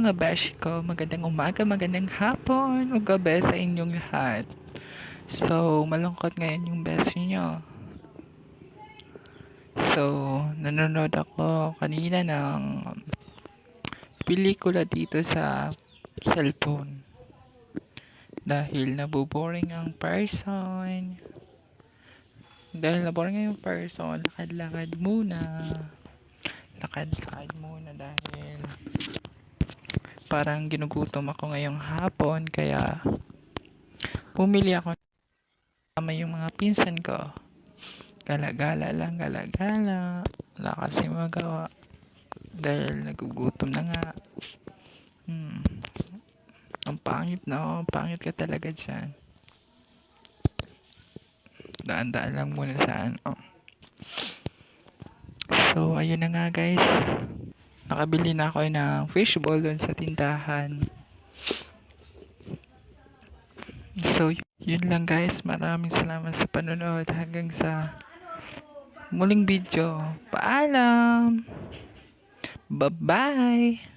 mga beshi ko, magandang umaga, magandang hapon, o gabi sa inyong lahat. So, malungkot ngayon yung beshi nyo. So, nanonood ako kanina ng pelikula dito sa cellphone. Dahil naboboring ang person. Lakad-lakad muna. Lakad-lakad muna dahil parang ginugutom ako ngayong hapon, kaya bumili ako kasama yung mga pinsan ko. Gala-gala lang, gala-gala. Wala kasi magawa dahil nagugutom na nga. Ang pangit na, ang pangit ka talaga dyan. Daan-daan lang muna sa ano. So, ayun na nga guys. Nakabili na ako ng fishball doon sa tindahan. So, yun lang guys. Maraming salamat sa panonood. Hanggang sa muling video. Paalam! Bye-bye!